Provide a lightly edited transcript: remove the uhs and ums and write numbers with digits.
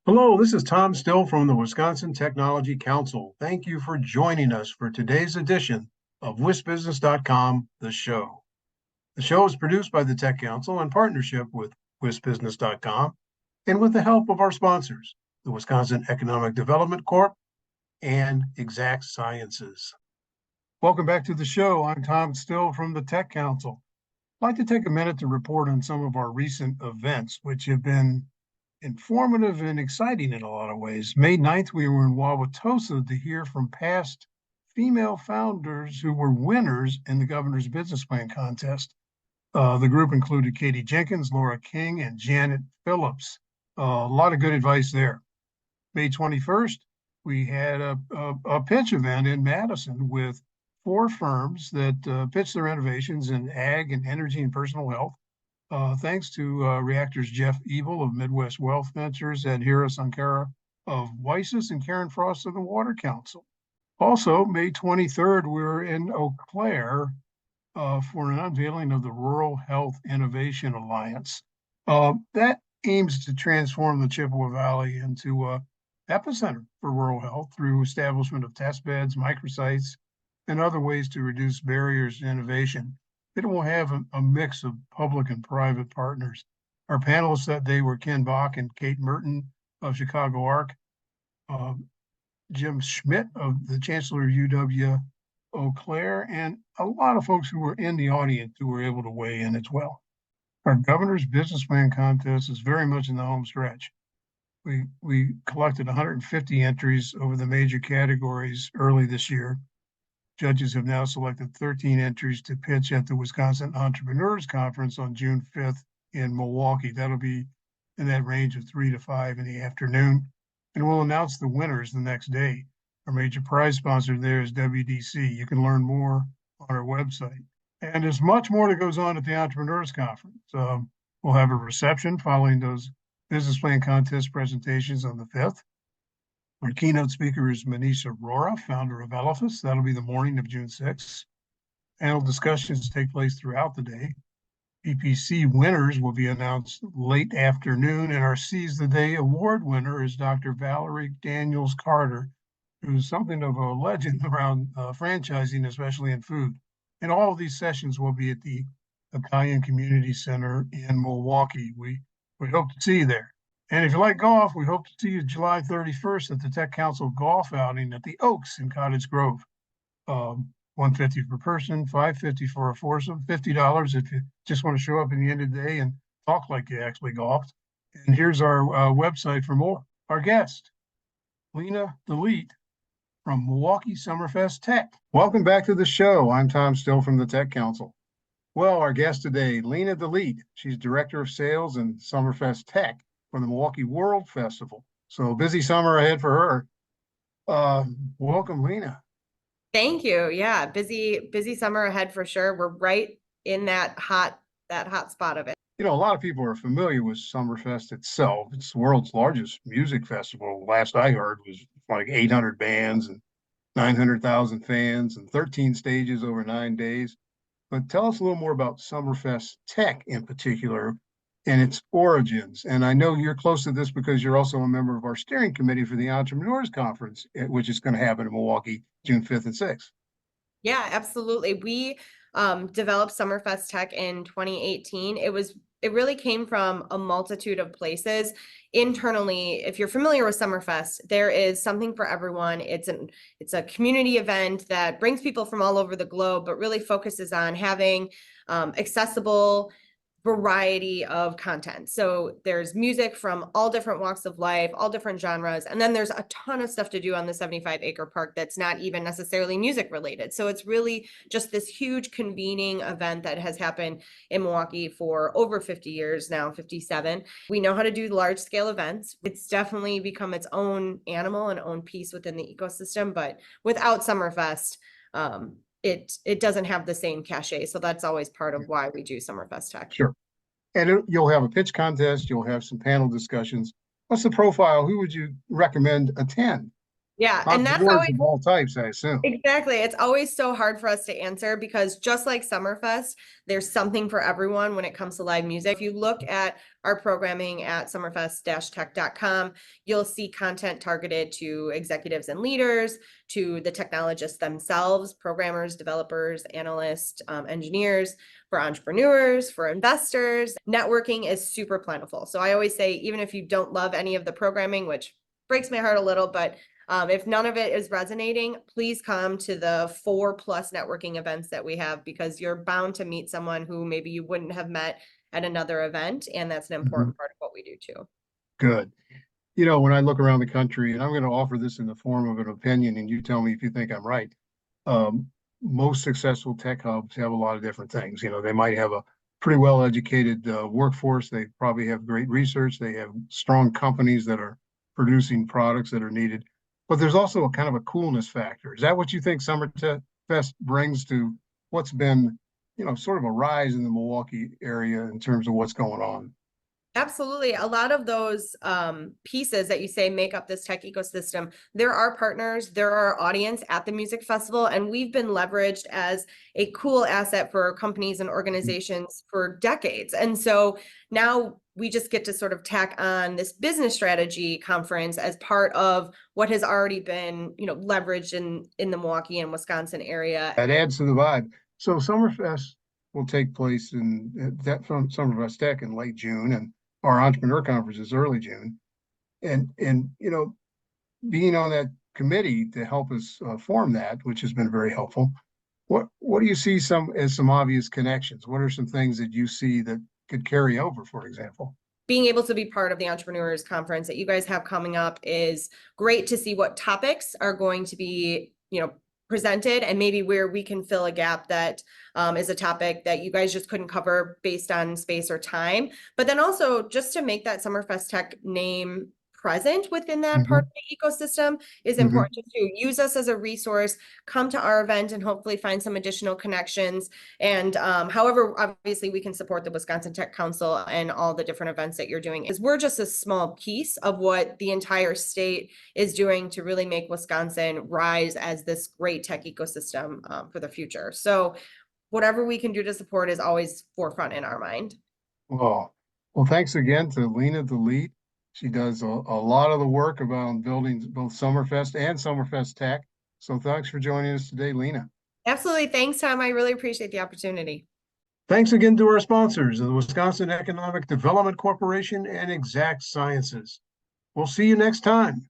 Hello, this is Tom Still from the Wisconsin Technology Council. Thank you for joining us for today's edition of WisBusiness.com, the show. The show is produced by the Tech Council in partnership with WisBusiness.com and with the help of our sponsors, the Wisconsin Economic Development Corp and Exact Sciences. Welcome back to the show. I'm Tom Still from the Tech Council. I'd like to take a minute to report on some of our recent events, which have been informative and exciting in a lot of ways. May 9th, we were in Wauwatosa to hear from past female founders who were winners in the Governor's Business Plan contest. The group included Katie Jenkins, Laura King, and Janet Phillips. A lot of good advice there. May 21st, we had a pitch event in Madison with four firms that pitched their innovations in ag and energy and personal health. Thanks to Reactor's Jeff Evil of Midwest Wealth Ventures, Ed Hira Sankara of Weisses, and Karen Frost of the Water Council. Also, May 23rd, we're in Eau Claire for an unveiling of the Rural Health Innovation Alliance. That aims to transform the Chippewa Valley into an epicenter for rural health through establishment of test beds, microsites, and other ways to reduce barriers to innovation. It will have a mix of public and private partners. Our panelists that day were Ken Bach and Kate Merton of Chicago Arc, Jim Schmidt of the Chancellor of UW Eau Claire, and a lot of folks who were in the audience who were able to weigh in as well. Our Governor's Business Plan contest is very much in the home stretch. We collected 150 entries over the major categories early this year. Judges have now selected 13 entries to pitch at the Wisconsin Entrepreneurs Conference on June 5th in Milwaukee. That'll be in that range of 3 to 5 in the afternoon. And we'll announce the winners the next day. Our major prize sponsor there is WDC. You can learn more on our website. And there's much more that goes on at the Entrepreneurs Conference. We'll have a reception following those business plan contest presentations on the 5th. Our keynote speaker is Manish Arora, founder of Elephas. That'll be the morning of June 6th. Panel discussions take place throughout the day. EPC winners will be announced late afternoon, and our Seize the Day award winner is Dr. Valerie Daniels Carter, who's something of a legend around franchising, especially in food. And all of these sessions will be at the Italian Community Center in Milwaukee. We hope to see you there. And if you like golf, we hope to see you July 31st at the Tech Council golf outing at the Oaks in Cottage Grove. $150 per person, $550 for a foursome, $50 if you just want to show up at the end of the day and talk like you actually golfed. And here's our website for more. Our guest, Lena DeLaet from Milwaukee Summerfest Tech. Welcome back to the show. I'm Tom Still from the Tech Council. Well, our guest today, Lena DeLaet. She's Director of Sales and Summerfest Tech for the Milwaukee World Festival. So busy summer ahead for her. Welcome, Lena. Thank you. Yeah, busy summer ahead for sure. We're right in that hot spot of it. You know, a lot of people are familiar with Summerfest itself. It's the world's largest music festival. Last I heard was like 800 bands and 900,000 fans and 13 stages over 9 days. But tell us a little more about Summerfest Tech in particular and its origins. And I know you're close to this because you're also a member of our steering committee for the Entrepreneurs Conference, which is going to happen in Milwaukee, June 5th and 6th. Yeah, absolutely. We developed Summerfest Tech in 2018. It really came from a multitude of places. Internally, if you're familiar with Summerfest, there is something for everyone. It's a community event that brings people from all over the globe, but really focuses on having accessible variety of content. So there's music from all different walks of life, all different genres. And then there's a ton of stuff to do on the 75-acre park that's not even necessarily music related. So it's really just this huge convening event that has happened in Milwaukee for over 50 years now, 57. We know how to do large scale events. It's definitely become its own animal and own piece within the ecosystem. But without Summerfest, it doesn't have the same cachet. So that's always part of why we do Summerfest Tech. Sure. And you'll have a pitch contest. You'll have some panel discussions. What's the profile? Who would you recommend attend? Yeah, and that's Entrepreneurs always of all types, I assume. exactly. It's always so hard for us to answer because just like Summerfest, there's something for everyone when it comes to live music. If you look at our programming at summerfest-tech.com, you'll see content targeted to executives and leaders, to the technologists themselves, programmers, developers, analysts, engineers, for entrepreneurs, for investors. Networking is super plentiful. So I always say, even if you don't love any of the programming, which breaks my heart a little, but if none of it is resonating, please come to the 4+ networking events that we have because you're bound to meet someone who maybe you wouldn't have met at another event. And that's an Mhm. important part of what we do too. Good. You know, when I look around the country, and I'm going to offer this in the form of an opinion, and you tell me if you think I'm right. Um, Most successful tech hubs have a lot of different things. You know, they might have a pretty well educated workforce. They probably have great research. They have strong companies that are producing products that are needed. But there's also a kind of a coolness factor. Is that what you think Summerfest brings to what's been, sort of a rise in the Milwaukee area in terms of what's going on? Absolutely. A lot of those pieces that you say make up this tech ecosystem, there are partners, there are audience at the music festival, and we've been leveraged as a cool asset for companies and organizations for decades. And so now we just get to sort of tack on this business strategy conference as part of what has already been, leveraged in the Milwaukee and Wisconsin area. That adds to the vibe. So Summerfest will take place in that from Summerfest Tech in late June, and our entrepreneur conference is early June. And being on that committee to help us form that, which has been very helpful. What do you see some obvious connections? What are some things that you see that could carry over, for example? Being able to be part of the entrepreneurs conference that you guys have coming up is great to see what topics are going to be, presented and maybe where we can fill a gap that is a topic that you guys just couldn't cover based on space or time. But then also just to make that Summerfest Tech name present within that part Mm-hmm. of the ecosystem is Mm-hmm. important to use us as a resource, come to our event and hopefully find some additional connections. And however, obviously we can support the Wisconsin Tech Council and all the different events that you're doing is we're just a small piece of what the entire state is doing to really make Wisconsin rise as this great tech ecosystem for the future. So whatever we can do to support is always forefront in our mind. Well, thanks again to Lena DeLaet. She does a lot of the work about building both Summerfest and Summerfest Tech. So thanks for joining us today, Lena. Absolutely. Thanks, Tom. I really appreciate the opportunity. Thanks again to our sponsors, the Wisconsin Economic Development Corporation and Exact Sciences. We'll see you next time.